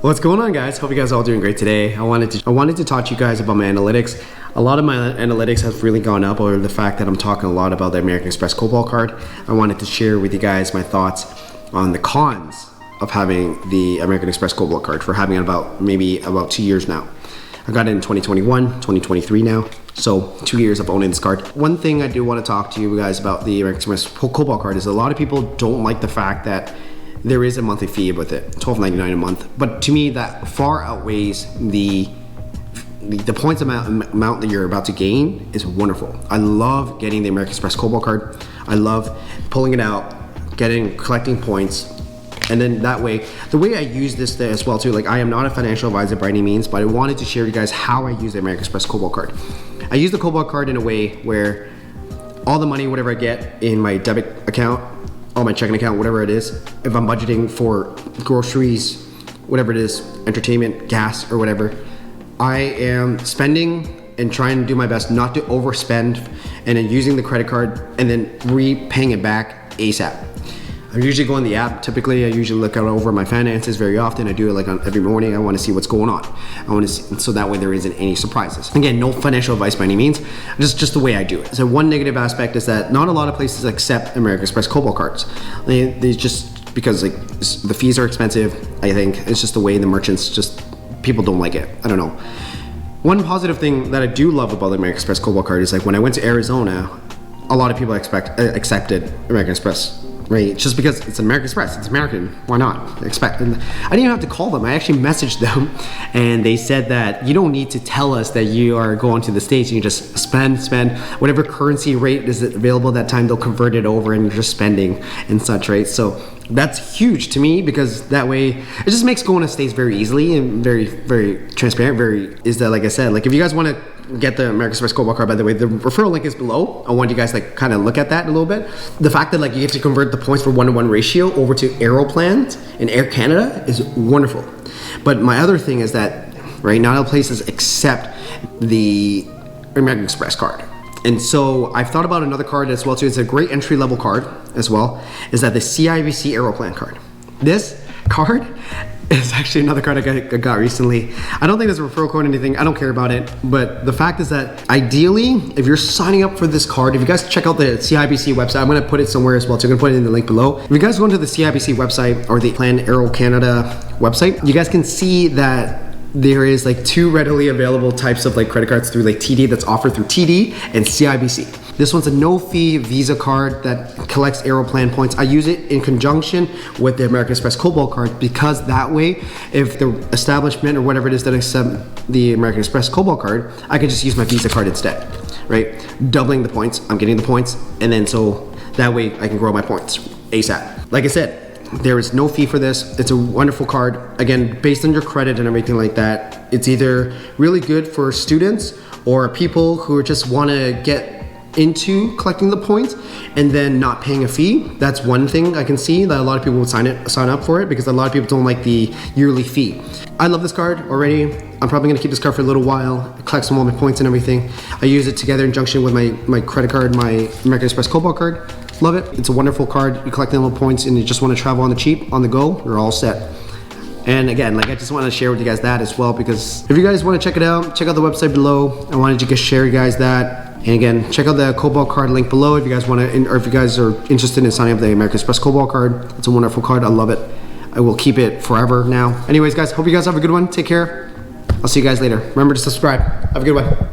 What's going on, guys? Hope you guys are all doing great today. I wanted to talk to you guys about my analytics. A lot of my analytics has really gone up over the fact that I'm talking a lot about the American Express Cobalt card. I wanted to share with you guys my thoughts on the cons of having the American Express Cobalt card, for having it about 2 years now. I got it in 2021, 2023 now. So 2 years of owning this card. One thing I do want to talk to you guys about the American Express Cobalt card is a lot of people don't like the fact that there is a monthly fee with it, $12.99 a month. But to me, that far outweighs the points amount that you're about to gain is wonderful. I love getting the American Express Cobalt card. I love pulling it out, collecting points. And then that way, the way I use this as well too, like I am not a financial advisor by any means, but I wanted to share with you guys how I use the American Express Cobalt card. I use the Cobalt card in a way where all the money, whatever I get in my debit account, or my checking account, whatever it is, if I'm budgeting for groceries, whatever it is, entertainment, gas, or whatever, I am spending and trying to do my best not to overspend, and then using the credit card and then repaying it back ASAP. I usually go on the app. Typically, I usually look out over my finances very often. I do it like every morning. I want to see what's going on. I want to see, so that way there isn't any surprises. Again, no financial advice by any means. Just the way I do it. So one negative aspect is that not a lot of places accept American Express Cobalt cards. They just, because like the fees are expensive. I think it's just the way the merchants people don't like it. I don't know. One positive thing that I do love about the American Express Cobalt card is like when I went to Arizona, a lot of people accepted American Express. Right, just because it's American Express, it's American, why not? And I didn't even have to call them. I actually messaged them, and they said that you don't need to tell us that you are going to the States. You just spend whatever currency rate is available at that time. They'll convert it over, and you're just spending and such, right? So that's huge to me, because that way it just makes going to the States very easily and very, very transparent. Like I said, like if you guys want to get the American Express Cobalt card, by the way, the referral link is below. I want you guys like kind of look at that a little bit. The fact that like you get to convert the points for 1-to-1 ratio over to Aeroplan and Air Canada is wonderful. But my other thing is that, right, not all places accept the American Express card. And so I've thought about another card as well too. It's a great entry level card as well, is that the CIBC Aeroplan card. This card is actually another card I got recently. I don't think there's a referral code or anything. I don't care about it. But the fact is that ideally, if you're signing up for this card, if you guys check out the CIBC website, I'm going to put it somewhere as well. So I'm going to put it in the link below. If you guys go into the CIBC website or the Plan Aero Canada website, you guys can see that there is like two readily available types of like credit cards through like TD that's offered through TD and CIBC. This one's a no-fee Visa card that collects Aeroplan points. I use it in conjunction with the American Express Cobalt card, because that way, if the establishment or whatever it is that accept the American Express Cobalt card, I can just use my Visa card instead, right? Doubling the points, I'm getting the points, and then so that way I can grow my points ASAP. Like I said, there is no fee for this. It's a wonderful card. Again, based on your credit and everything like that, it's either really good for students or people who just want to get into collecting the points and then not paying a fee. That's one thing I can see that a lot of people would sign up for it, because a lot of people don't like the yearly fee. I love this card already. I'm probably gonna keep this card for a little while, collect some of my points and everything. I use it together in conjunction with my credit card, my American Express Cobalt card. Love it. It's a wonderful card. You collect them little points and you just want to travel on the cheap, on the go, you're all set. And again, like I just want to share with you guys that as well, because if you guys want to check it out, check out the website below. I wanted to just share you guys that. And again, check out the Cobalt card link below if you guys want to, or if you guys are interested in signing up the American Express Cobalt card. It's a wonderful card. I love it. I will keep it forever now. Anyways, guys, hope you guys have a good one. Take care. I'll see you guys later. Remember to subscribe. Have a good one.